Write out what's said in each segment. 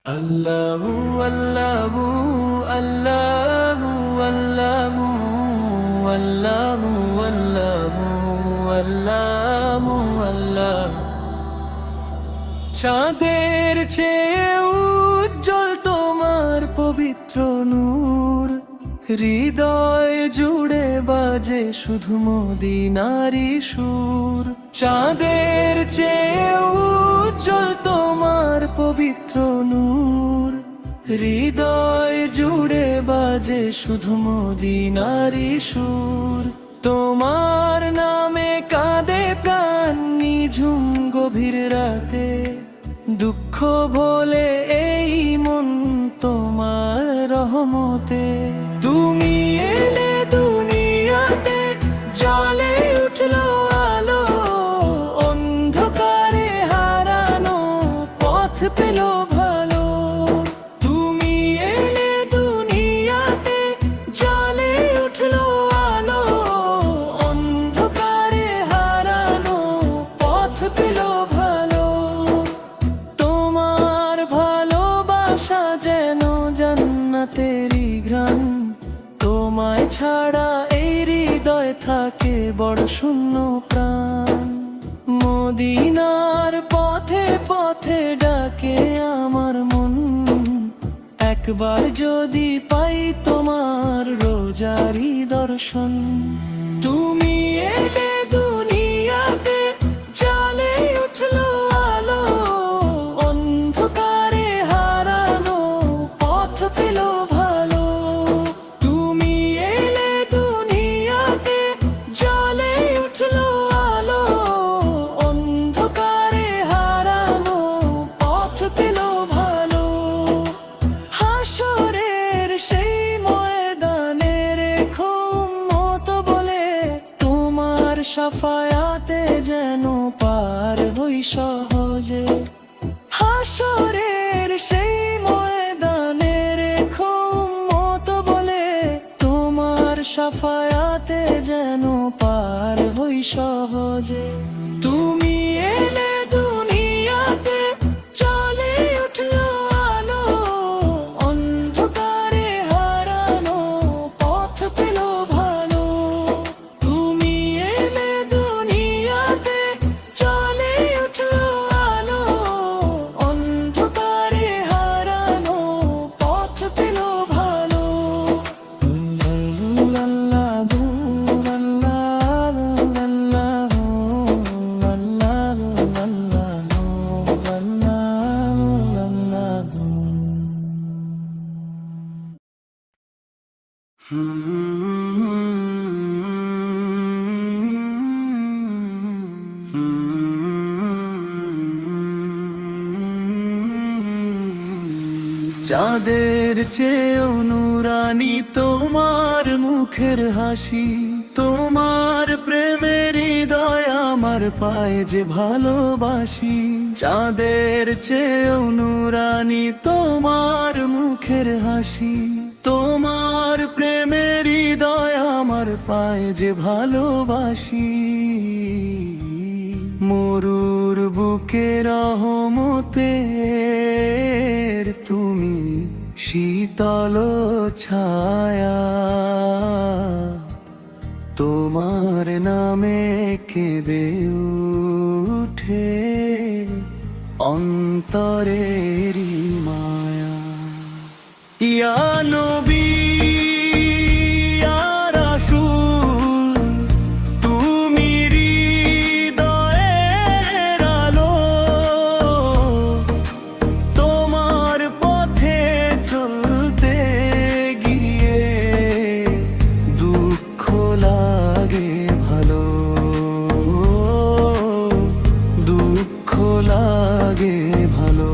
আল্লাহু আল্লাহু আল্লাহু আল্লাহু আল্লাহু আল্লাহু আল্লাহু আল্লাহু চাঁদের চেয়ে উজ্জ্বল তোমার পবিত্র নূর, হৃদয় জুড়ে বাজে শুধু মদিনারি সুর। চাঁদের চেয়ে উজ্জ্বল তোমার পবিত্র নূর, হৃদয় জুড়ে বাজে শুধু মদিনারি সুর। তোমার নামে কাঁদে প্রাণ নিঝুম গভীর রাতে, দুঃখ ভোলে এই মন তোমার রহমতে। তুমি এলে দুনিয়াতে, জ্বলে উঠলো আলো, অন্ধকারে হারানো পথ পেল ভালো। তুমি এলে দুনিয়াতে, জ্বলে উঠলো আলো, অন্ধকারে হারানো পথ পেল ভালো। তোমার ভালোবাসা যেন জান্নাতেরই ঘ্রাণ, তোমায় ছাড়া এই হৃদয় থাকে বড় শূন্য প্রাণ। মদিনার পথে পথে ডাকে আমার মন, একবার যদি পাই তোমার রোজারি দর্শন। তুমি এলে দুনিয়াতে, জ্বলে উঠলো আলো, অন্ধকারে হারানো পথ পেল ভালো। তুমি এলে দুনিয়াতে, জ্বলে উঠলো আলো, অন্ধকারে হারানো পথ পেল ভালো। হাসরের সেই ময়দানে রেখো উম্মত বলে, তোমার শাফায়াতে যেন পার হই সহজে। হাসরের সেই ময়দানে রেখো উম্মত বলে, তোমার শাফায়াতে যেন পার হই সহজে। তুমি এলে দুনিয়াতে, জ্বলে উঠলো আলো, অন্ধকারে হারানো পথ পেল ভালো। তুমি এলে দুনিয়াতে, জ্বলে উঠলো আলো, অন্ধকারে হারানো পথ পেল ভালো। চাঁদের চেয়েও নুরানি তোমার মুখের হাসি, তোমার প্রেমের হৃদয় আমার পায়ে যে ভালোবাসি। চাঁদের চেয়েও নুরানি তোমার মুখের হাসি, তোমার প্রেমের হৃদয় আমার পায়ে যে ভালোবাসি। মরুর বুকে রহমতের তুমি শীতল ছায়া, তোমার নামে কেঁদে উঠে অন্তরেরই মায়া। ইয়া নবী ইয়া রাসূল, তুমি হৃদয়ের আলো, তোমার পথে চলতে গিয়ে দুঃখ লাগে ভালো, দুঃখ লাগে ভালো।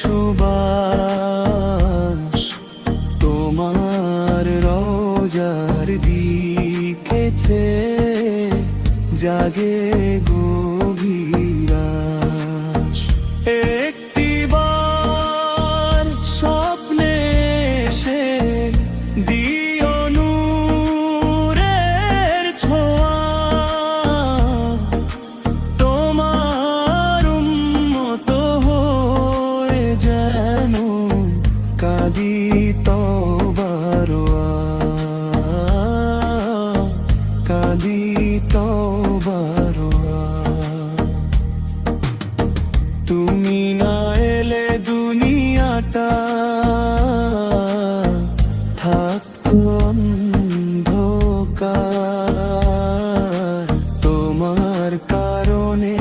সুবাস তোমার রোজার দিকে চেয়ে জাগে গভীর আশ। একটিবার স্বপ্নে এসে দিও নূরের ছোঁয়া, তোমার উম্মত হয়ে যেন কাঁদি তওবার কাঁদি তওবার। তুমি না এলে দুনিয়াটা থাকতো অন্ধকার, তোমার কারণে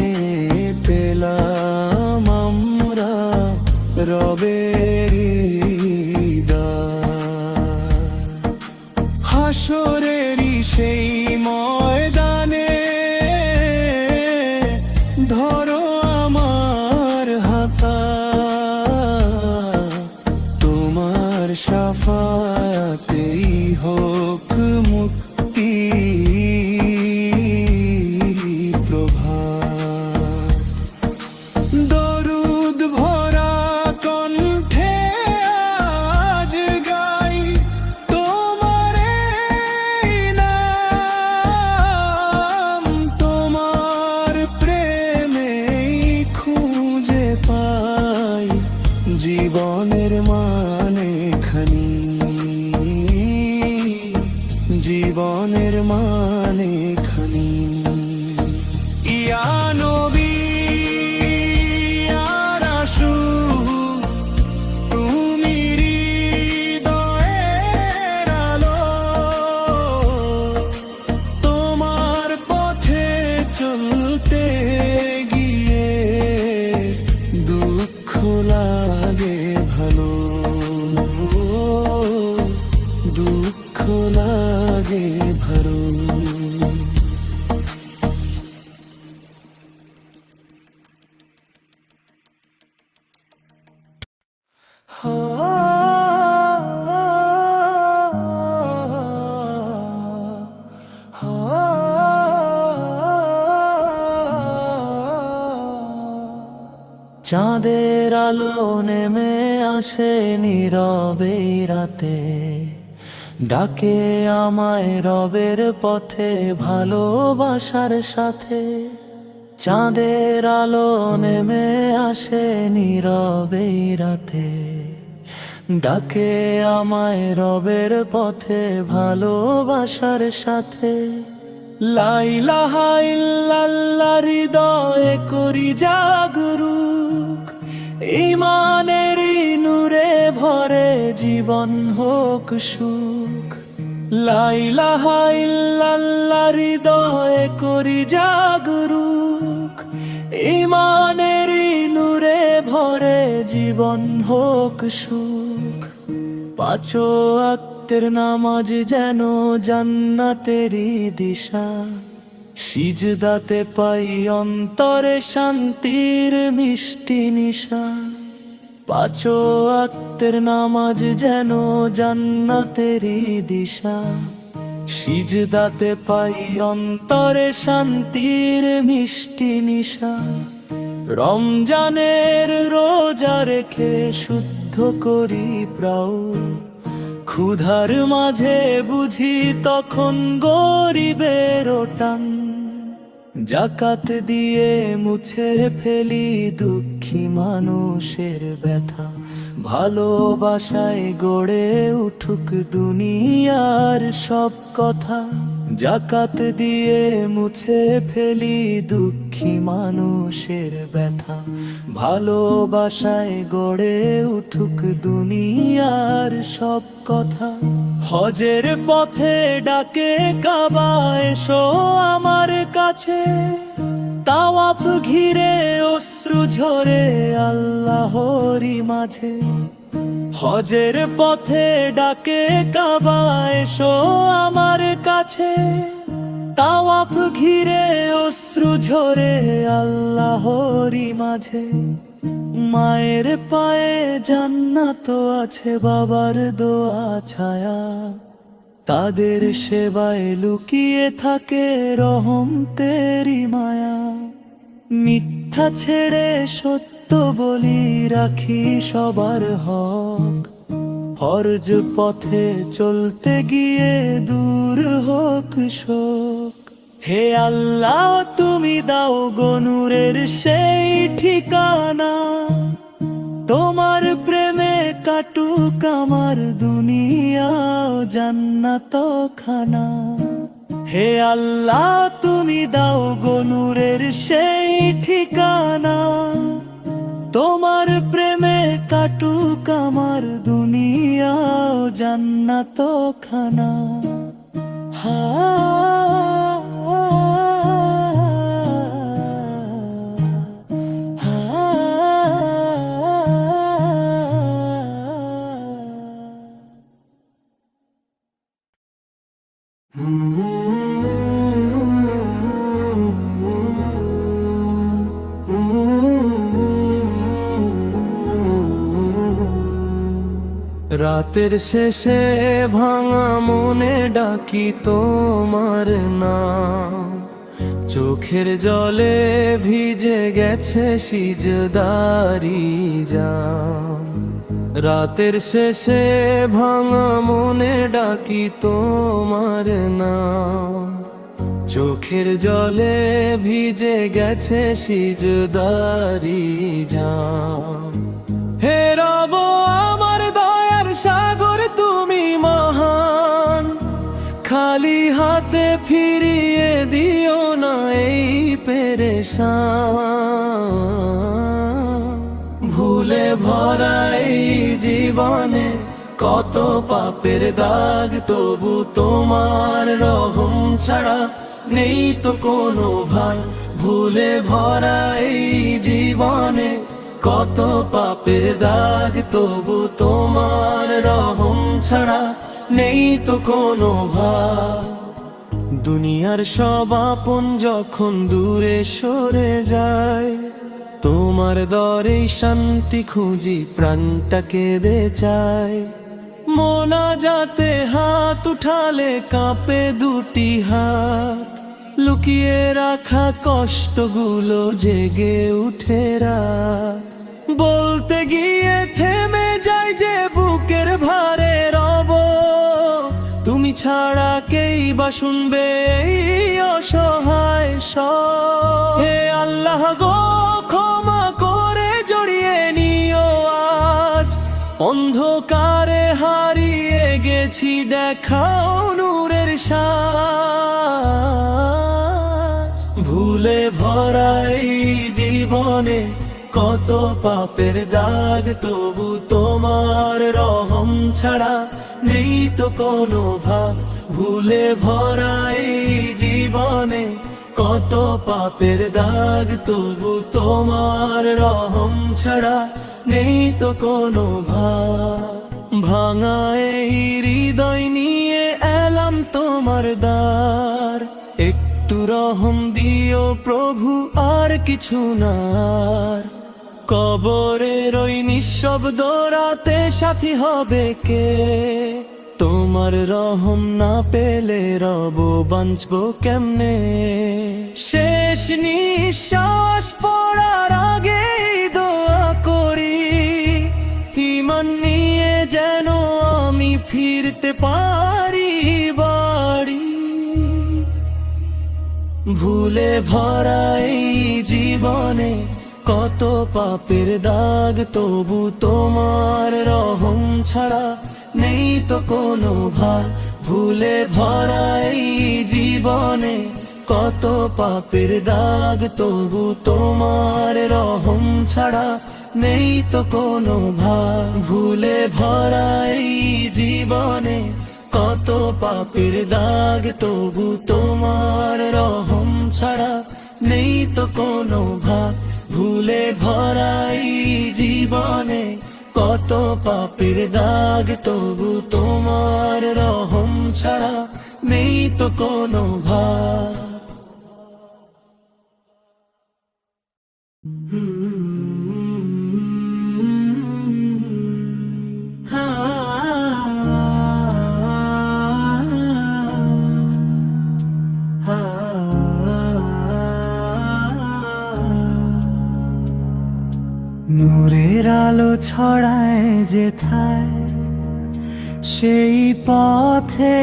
পেলাম আমরা রবের দিদার। হাসরেরই সেই ময়দানে ধরো আমার হাতা, তোমার শাফায়াতেই হোক মুক্তি প্রভাত। দরুদ ভরা কণ্ঠে আজ গাই তোমার এই নাম, তোমার প্রেমেই খুঁজে পাই জীবনের মানে খানি, জীবনের মানে খানি। ইয়া নবী ইয়া রাসূল, তুমি হৃদয়ের আলো, তোমার পথে চলতে গিয়ে দুঃখ লাগে ভালো, দুঃখ লাগে ভালো। চাঁদের আলো নেমে আসে নীরবে রাতে, ডাকে আমায় রবের পথে ভালোবাসার সাথে। চাঁদের আলো নেমে আসে নীরবে রাতে, ডাকে আমায় রবের পথে ভালোবাসার সাথে। লা ইলাহা ইল্লাল্লাহ হৃদয়ে করি জাগরুক, ঈমানের নূরে ভরে জীবন হোক সুখ। লা ইলাহা ইল্লাল্লাহ হৃদয়ে করি জাগরুক, ঈমানের নূরে ভরে জীবন হোক সুখ। পাঁচ ওয়াক্তের নামাজ যেন জান্নাতেরই দিশা, সিজদাতে পাই অন্তরে শান্তির মিষ্টি নিশা। পাঁচ ওয়াক্তের নামাজ যেন জান্নাতেরই দিশা, সিজদাতে পাই অন্তরে শান্তির মিষ্টি নিশা। রমজানের রোজা রেখে শুদ্ধ করি প্রাণ, ক্ষুধার মাঝে বুঝি তখন গরিবের টান। জাকাত দিয়ে মুছে ফেলি দুঃখী মানুষের ব্যথা, ভালোবাসায় গড়ে উঠুক দুনিয়ার সব কথা। জাকাত দিয়ে মুছে ফেলি দুঃখী মানুষের ব্যথা, ভালোবাসায় গড়ে উঠুক দুনিয়ার সব কথা। হজের পথে ডাকে কাবা এসো আমার কাছে, তাওয়াফ ঘিরে অশ্রু ঝরে আল্লাহরই মাঝে। হজের পথে ডাকে কাবা এসো আমার কাছে, তাওয়াফ ঘিরে অশ্রু ঝরে আল্লাহরই মাঝে। মায়ের পায়ে জান্নাত আছে, বাবার দোয়া ছায়া, তাদের সেবায় লুকিয়ে থাকে রহম তেরি মায়া। মিথ্যা ছেড়ে সত্য বলি, রাখি সবার হক, ফরজ পথে চলতে গিয়ে দূর হোক শোক। হে আল্লাহ তুমি দাও গো নূরের সেই ঠিকানা, তোমার প্রেমে কাটুক আমার দুনিয়া জান্নাত খানা। হে আল্লাহ তুমি দাও গো নূরের সেই ঠিকানা, তোমার প্রেমে কাটুক আমার দুনিয়া জান্নাত খানা। হা রাতের শেষে ভাঙা মনে ডাকি তোমার নাম, চোখের জলে ভিজে গেছে সিজদারি জাম। রাতের শেষে ভাঙা মনে ডাকি তোমার নাম, চোখের জলে ভিজে গেছে সিজদারি জাম। হে রব আমার দয়ার সাগর তুমি মহান, খালি হাতে ফিরিয়ে দিও না এই পেরেশান। ভুলে ভরা এই জীবনে কত পাপের দাগ, তবু তোমার রহম ছাড়া নেই তো কোনো ভান। ভুলে ভরা এই জীবনে কত পাপের দাগ, তবু তোমার রহম ছাড়া নেই তো কোনো ভাগ। দুনিয়ার সব আপন যখন দূরে সরে যায়, তোমার দরে শান্তি খুঁজি প্রাণটা কেঁদে চায়। মোনাজাতে হাত উঠালে কাঁপে দুটি হাত, লুকিয়ে রাখা কষ্টগুলো জেগে উঠে রাত। বলতে গিয়ে থেমে যায় যে বুকের ভারে রব, তুমি ছাড়া কেই বা শুনবে এই অসহায় সব। হে আল্লাহ গো ক্ষমা করে জড়িয়ে নিও আজ, অন্ধকারে হারিয়ে গেছি দেখাও নূরের সাজ। ভুলে ভরা এই জীবনে কত পাপের দাগ, তবু তোমার রহম ছাড়া নেই তো কোনো ভাগ। ভুলে ভরা এই জীবনে কত পাপের দাগ, তবু তোমার রহম ছাড়া নেই তো কোনো ভাগ। ভাঙা এই হৃদয় নিয়ে এলাম তোমার দ্বার, একটু রহম দিও প্রভু আর কিছু না। কবরের ওই নিঃশব্দ রাতে সাথী হবে কে, তোমার রহম না পেলে রব বাঁচবো কেমনে। শেষ নিঃশ্বাস পড়ার আগে দোয়া করি, ঈমান নিয়ে যেন আমি ফিরতে পারি বাড়ি। ভুলে ভরা এই জীবনে কত পাপের দাগ, তবু তোমার রহম ছাড়া নেই তো কোনো ভাগ। ভুলে ভরা এই জীবনে কত পাপের দাগ, তবু তোমার রহম ছাড়া নেই তো কোনো ভাগ। ভুলে ভরা এই জীবনে কত পাপের দাগ, তবু তোমার রহম ছাড়া নেই তো কোনো ভাগ। ভুলে ভরা এই জীবনে কত পাপের দাগ, তবু তোমার রহম ছাড়া নেই তো কোনো ভাগ। আলো ছড়ায় যেথায়, সেই পথে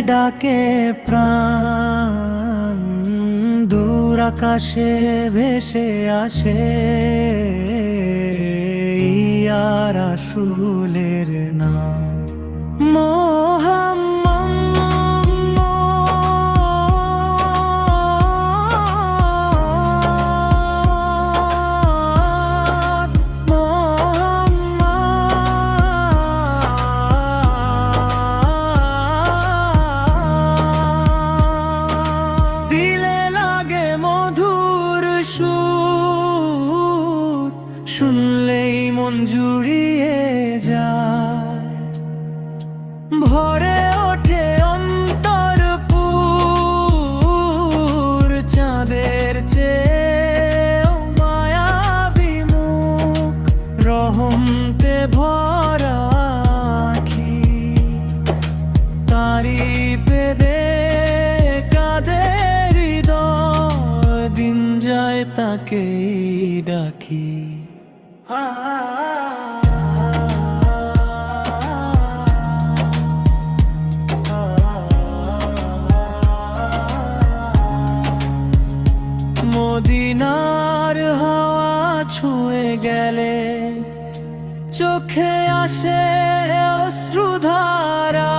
ডাকে প্রাণ। দূর আকাশে ভেসে আসে ইয়া রাসূলের নাম মোহাম্মদ। শুনলেই মন জুড়িয়ে যায়, ভরে ওঠে অন্তরপুর চাঁদের চেয়েও মায়াবী মুখ, রহমতে ভরা আঁখি তারি পেদে কাঁদে হৃদয়। দিন যায় তাকেই ডাকি। মদিনার হাওয়া ছুঁয়ে গেলে চোখে আসে অশ্রুধারা,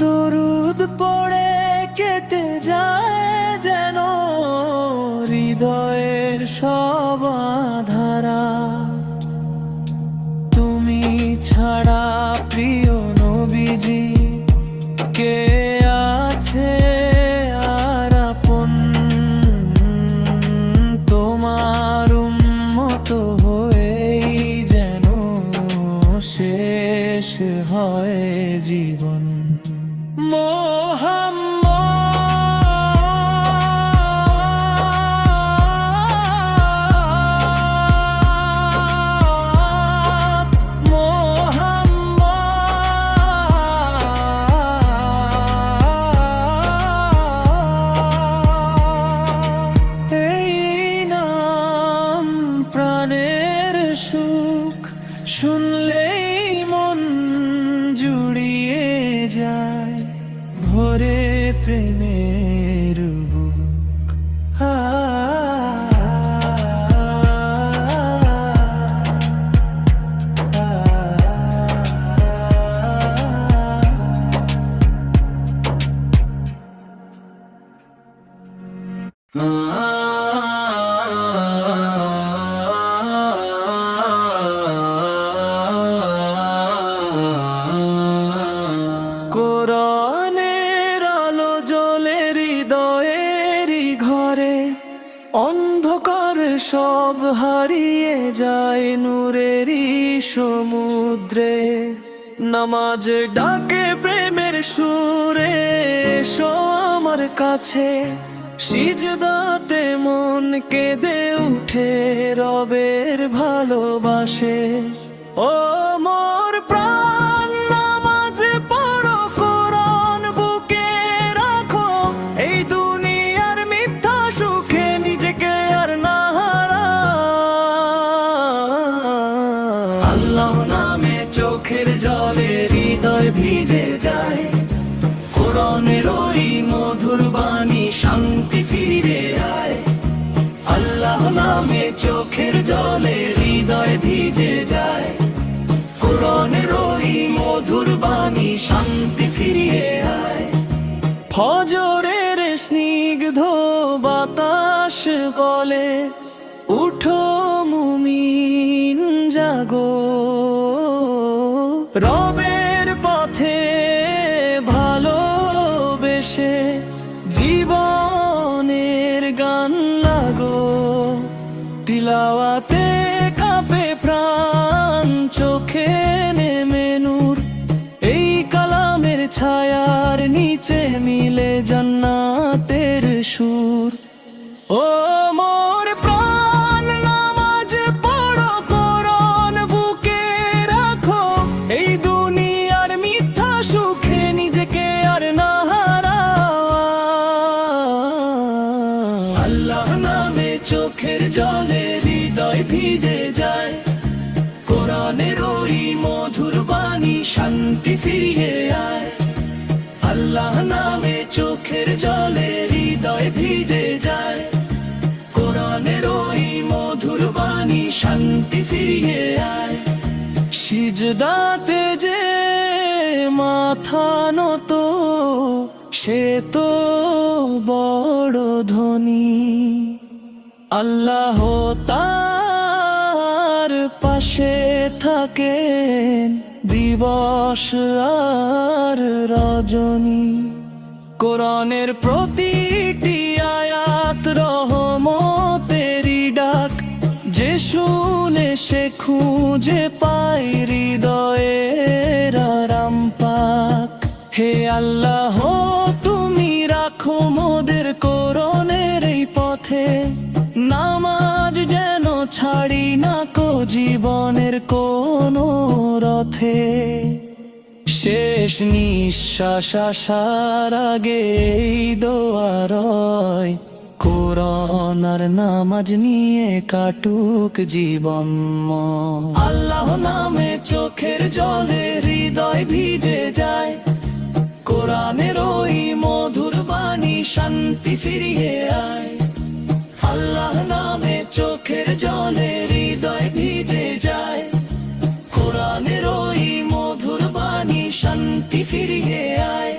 দরুদ পড়ে কেটে যায় যেন হৃদয়ের সব ধারা। তুমি ছাড়া প্রিয় নবীজি কে আছে আর আপন, তোমার উম্মত হয়েই যেন শেষ হয় জীবন। মোহাম্মদ সুখ, শুনলেই মন জুড়িয়ে যায়, ভরে প্রেমের বুক। কোরআনের আলো জ্বলে হৃদয়েরই ঘরে, অন্ধকার সব হারিয়ে যায় নূরেরই সমুদ্রে। নামাজ ডাকে প্রেমের সুরে, এসো আমার কাছে, সিজদাতে মন কেঁদে উঠে রবের ভালোবাসে। ও মোর প্রাণ নামাজ পড়ো, কোরআন বুকে রাখো, এই দুনিয়ার মিথ্যা সুখে নিজেকে আর না হারাও। আল্লাহ নামে চোখের জলে হৃদয় ভিজে যায়, কোরআনের ওই মধুর বাণী শান্তি ফিরে আয়। আল্লাহ নামে চোখের জলে হৃদয় ভিজে যায়, কোরআনের ওই মধুর বাণী শান্তি ফিরিয়ে আয়। ফজরের স্নিগ্ধ বাতাস বলে, উঠো মুমিন জাগো, রবের পথে ভালোবেসে জীবনের গান লাগো। তিলাওয়াতে কাঁপে প্রাণ, চোখে নেমে নূর, এই কালামের ছায়ার নিচে মিলে জান্নাতের সুর। ও মোর প্রাণ নামাজ পড়ো, কোরআন বুকে রাখো, এই দুনিয়ার মিথ্যা সুখে নিজেকে আর না হারাও। আল্লাহ নামে চোখের জলে হৃদয় ভিজে যায়। কোরআনের ওই মধুর বাণী শান্তি ফিরিয়ে আয়। আল্লাহ নামে চোখের জলে হৃদয় ভিজে যায়। কোরআনের ওই মধুর বাণী শান্তি ফিরিয়ে আয়। সিজদাতে যে মাথা নত সে তো বড় ধনী। আল্লাহ তার পাশে থাকেন দিবস আর রজনী। কোরআনের প্রতিটি আয়াত রহমতেরই ডাক, যে শুনে সে খুঁজে পায় হৃদয়ের আরাম পাক। হে আল্লাহ তুমি রাখো মোদের কোরআনের এই পথে, নামাজ যেন ছাড়ি না কো জীবনের কোনো রথে। শেষ নিঃশ্বাস আসার আগে এই দোয়া রয়, কোরআন আর নামাজ নিয়ে কাটুক জীবন। আল্লাহ নামে চোখের জলে হৃদয় ভিজে যায়। কোরআনের ওই মধুর বাণী শান্তি ফিরিয়ে আয়। আল্লাহ নামে চোখের জলে হৃদয় ভিজে যায়। কোরআনের ওই মধুর বাণী শান্তি ফিরিয়ে আয়।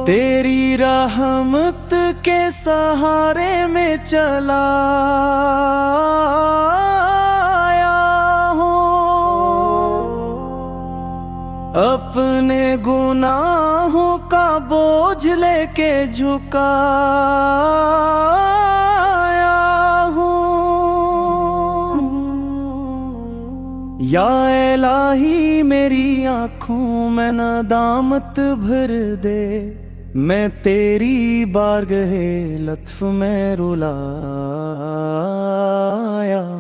तेरी रहमत के सहारे में चला आया हूँ, अपने गुनाहों का बोझ लेके झुकाया हूँ। या इलाही मेरी आँखों में नदामत भर दे, मैं तेरी बारगाहे लत्फ में रुलाया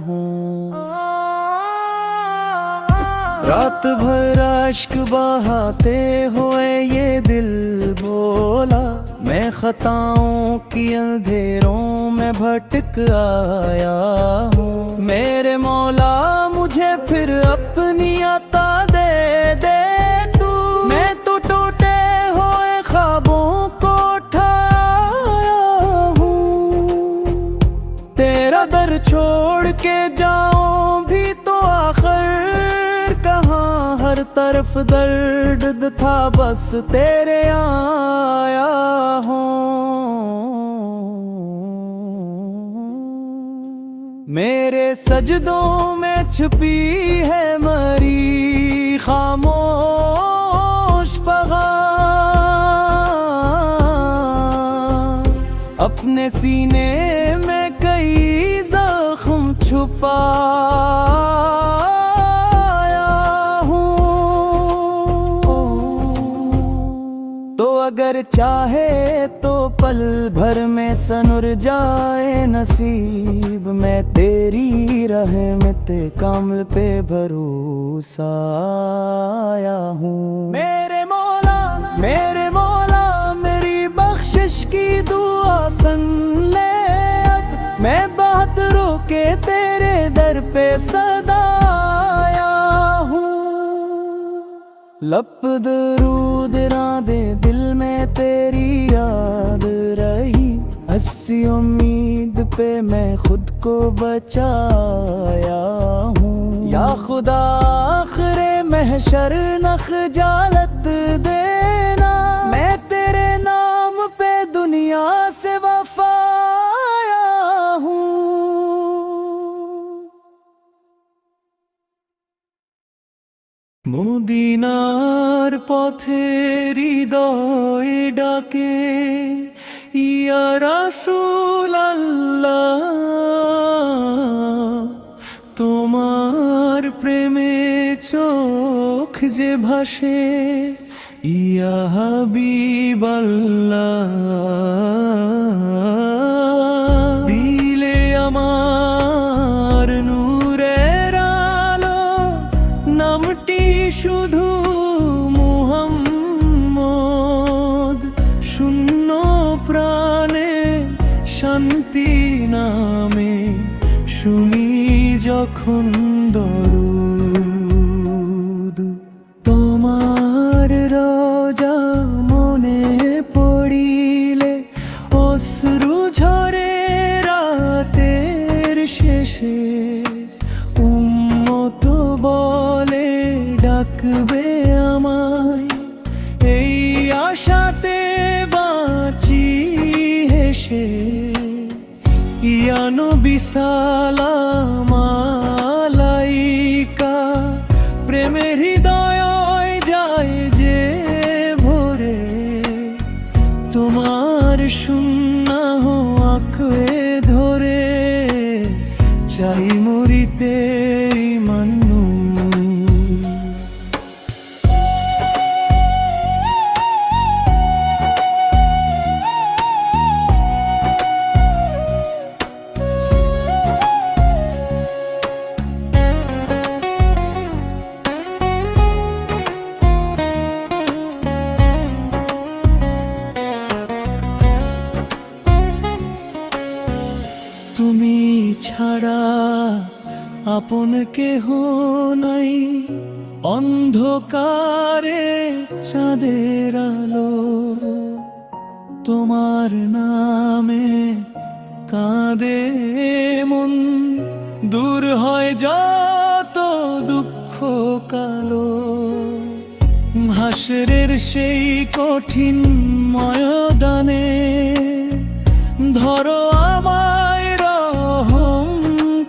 हूँ। रात भर अश्क बहाते हुए ये दिल बोला, मैं खताओं की अंधेरों में भटक आया हूँ। मेरे मौला मुझे फिर अपनी अता दे दे तू, मैं तो टूटे हुए ख्वाबों को उठाया हूँ। तेरा दर छोड़ के जाऊं भी तो आखिर कहाँ, हर तरफ दर्द था बस तेरे आया हूँ। मेरे सजदों में छुपी है मरी खामोश पैगाम, अपने सीने में कई जख्म छुपाया हूँ। तो अगर चाहे तो पल भर में सनुर जाए नसीब, मैं तेरी रहमत कामिल पे भरोसा आया हूँ। मेरे मौला मेरी बख्शिश की दुआ सुन ले अब, मैं बात रोके तेरे दर पे सदा आया हूँ। लब दरूद रादे दिल में तेरी याद रही, हंसी उम्मीद पे मैं खुद को बचाया हूँ। या खुदा आखिरे महशर नख जालत देना, मैं तेरे नाम पे दुनिया से वफाया हूँ। মদিনার পথে হৃদয় ডাকে, ইয়া রাসূলুল্লাহ তোমার প্রেমে চোখ যে ভাসে, ইয়া হাবিবাল্লাহ দিলে আমার নূরে শুধু মুহাম্মদ, শূন্য প্রাণে শান্তি নামে শুনি যখন দরুদ। তোমার রোজা মনে পড়িলে অশ্রু ঝরে রাতের শেষে, উম্মত বলে ডাকবে আমায়, এই আশাতে বাঁচি হেসে। ইয়া নবী সালাম আলাইকা, প্রেমের হৃদয় যায় যে ভরে, তোমার সুন্নাহ আঁকড়ে ধরে চাই মরিতে মান্নু। তুমি ছাড়া আপন কেহ নাই, অন্ধকারে চাঁদের আলো, তোমার নামে কাঁদে মন, দূর হয় যত দুঃখ কালো। হাসরের সেই কঠিন ময়দানে ধরো আমায় রহম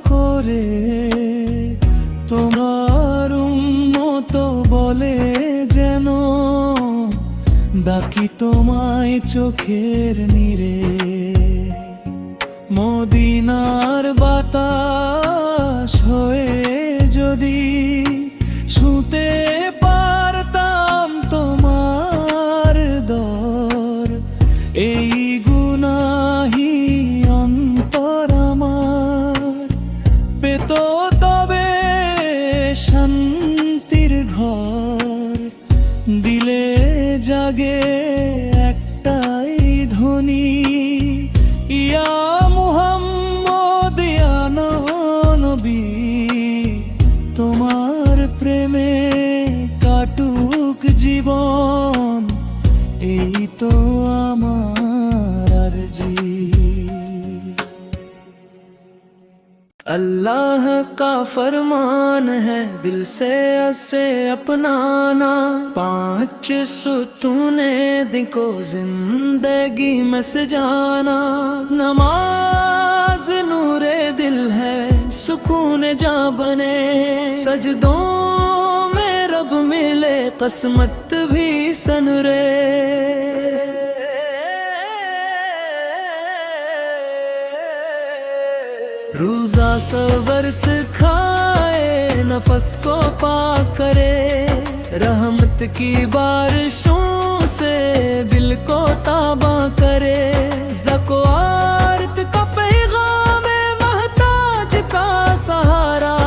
করে, তোমার উম্মত বলে যেন ডাকি তোমায় চোখের নীরে। মদিনার বাতাস হয়ে যদি ছুঁতে পারতাম তোমার দর, এই গুনাহি অন্তর আমার পেত তবে শান্তির ঘর। দিলে জাগে একটাই ধ্বনি, ইয়া মুহাম্মদ ইয়া নবী, তোমার প্রেমে কাটুক জীবন, এই তো আমার আরজি। अल्लाह का फरमान है दिल से ऐसे अपनाना, पांच सुतूने दिन को जिंदगी में सजाना। नमाज नूरे दिल है सुकून जा बने, सजदों में रब मिले किस्मत भी सनरे। रोजा सबर सिखाए नफस को पाक करे, रहमत की बारिशों से दिल को ताबा करे। ज़को आरत का पैगाम महताज का सहारा,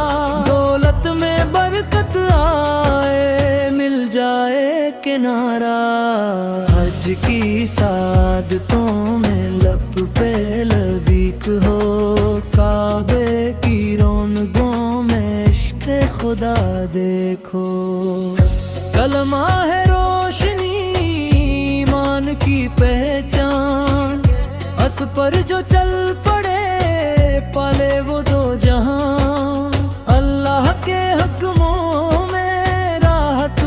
दौलत में बरकत आए मिल जाए किनारा। हज की सादतों में लब पे लबीक हो, काबे की रौनकों में इश्क़ खुदा देखो। कलमा है रोशनी ईमान की पहचान, अस पर जो चल पड़े पाले वो दो जहां। अल्लाह के हुक्मों में राहत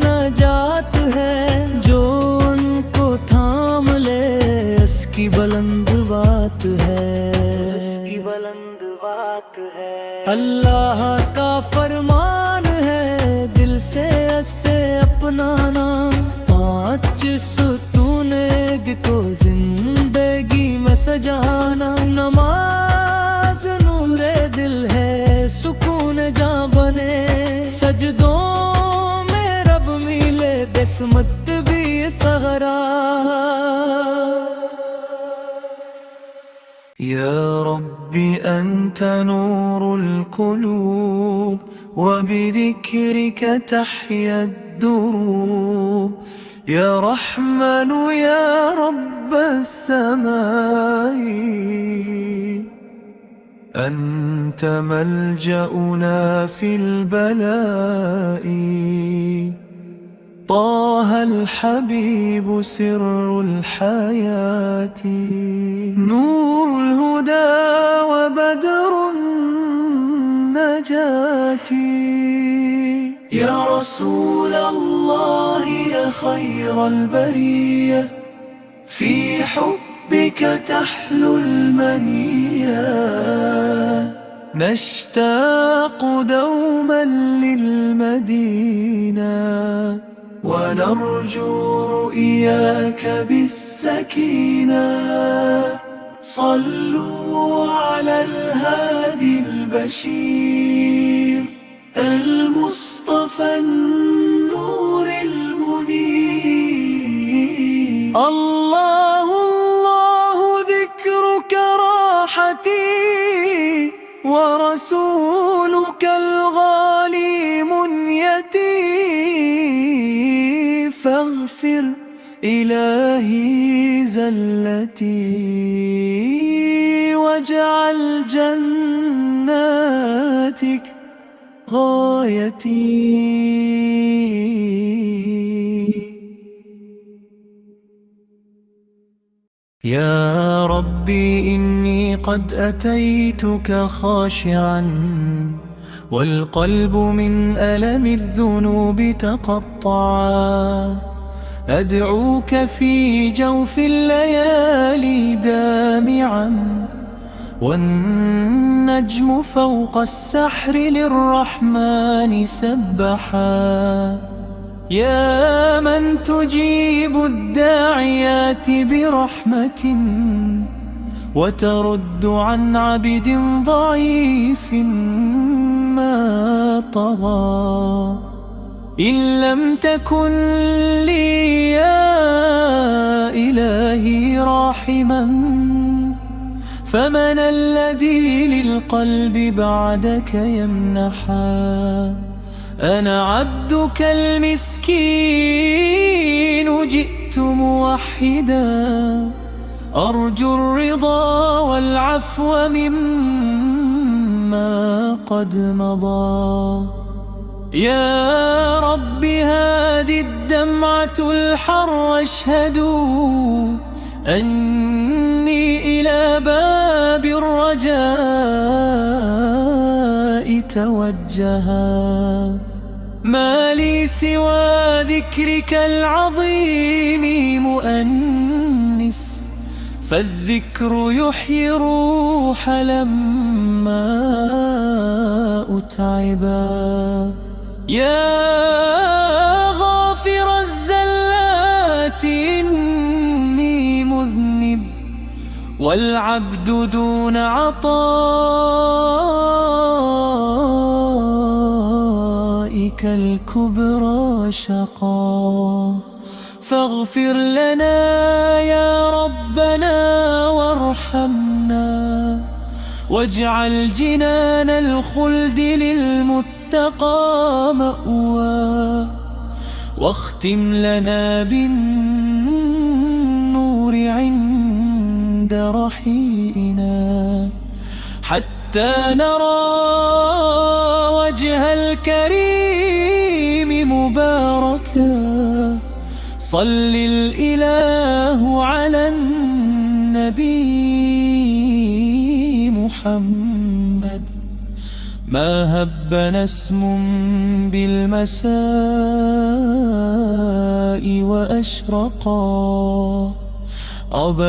नजात है, जो उनको थाम ले उसकी बुलंद बात है, उसकी बुलंद बात है। अल्लाह का फरमान है दिल से ऐसे अपनाना, पांच सुतूने को जिंदगी में सजाना। नमाज नूरे दिल है सुकून जा बने, सजदों में रब मिले किस्मत भी सगरा। يا رب أنت نور القلوب، وبذكرك تحيا الدروب. يا رحمن يا رب السماء، أنت ملجأنا في البلاء. طه الحبيب سر الحياة، نور الهدى وبدر النجاة. يا رسول الله يا خير البرية، في حبك تحلو المنية. نشتاق دوما للمدينة، ونرجو رؤياك بالسكينة. صلوا على الهادي البشير، المصطفى النور المنير. الله الله ذكرك راحتي، ورسولك الغالي منيتي. فاغفر إلهي زلتي، واجعل جناتك غايتي. يا ربي إني قد أتيتك خاشعا، والقلب من ألم الذنوب تقطعا. أدعوك في جوف الليالي دامعا، والنجم فوق السحر للرحمن سبحا. يا من تجيب الداعيات برحمة، وترد عن عبد ضعيف ما طغى. إن لم تكن لي يا إلهي راحما، فمن الذي للقلب بعدك يمنحا؟ أنا عبدك المسكين جئت موحدا، أرجو الرضا والعفو مما قد مضى. يا رب هذه الدمعة الحر أشهد أني إلى باب الرجاء توجها. ما لي سوى ذكرك العظيم مؤنس، فالذكر يحيي الروح لما أتعبا. يا غافر الزلات إني مذنب، والعبد دون عطائك الكبرى شقا. فاغفر لنا يا ربنا وارحمنا، واجعل جنان الخلد للمتقى مأوى. واختم لنا بالنور عند رحيئنا، حتى نرى وجه الكريم مباركا. صل الإله على النبي محمد، ما هبنا اسم بالمساء وأشرقا. عب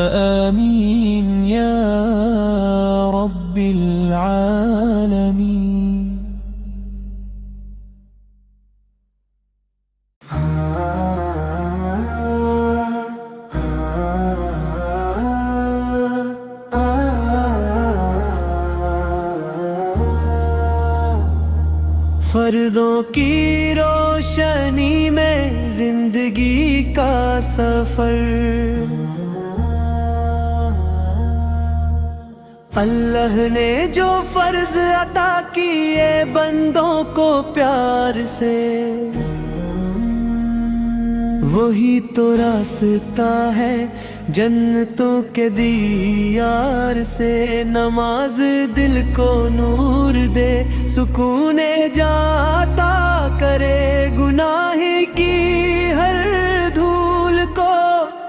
آمين يا رب العالمين. फर्जों की रोशनी में जिंदगी का सफर, अल्लाह ने जो फर्ज अता किए बंदों को प्यार से, वही तो रास्ता है जन्नतों के दीयार से। नमाज दिल को नूर दे, सुकून जाता करे, गुनाह की हर धूल को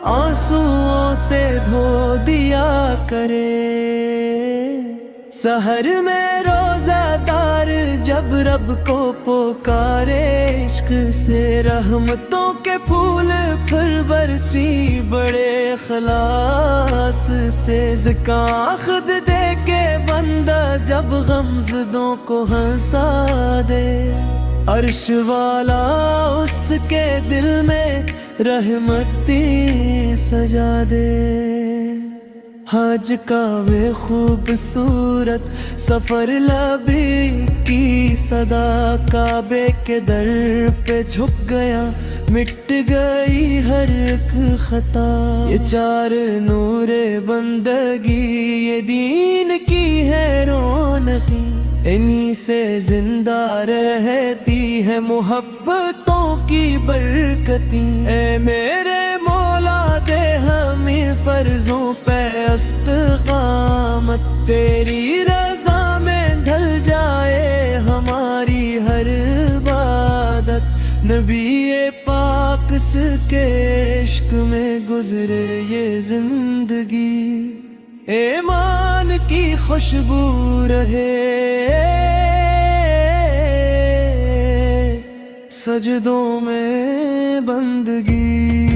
आंसुओं से धो दिया करे। सहर में रोजादार जब रब को पुकारे, इश्क से रहमतों के फूल फिर बरसी बड़े खलास से। ज़िक्र खुद दे के बंदा जब गमज़दों को हंसा दे, अर्श वाला उसके दिल में रहमती सजा दे। हज का वे खूबसूरत सफर लबी की सदा, काबे के दर पे झुक गया, मिट गई हर एक खता। ये चार नूरे बंदगी ये दीन की है रौनकी, इन्हीं से जिंदा रहती है मोहब्बतों की बरकती। ए मेरे मौला दे हमें फर्जों पे इस्तिकामत, तेरी रज़ा में ढल जाए हमारी हर इबादत। नबी पाक के इश्क में गुजरे ये जिंदगी, ईमान की खुशबू रहे सजदों में बंदगी।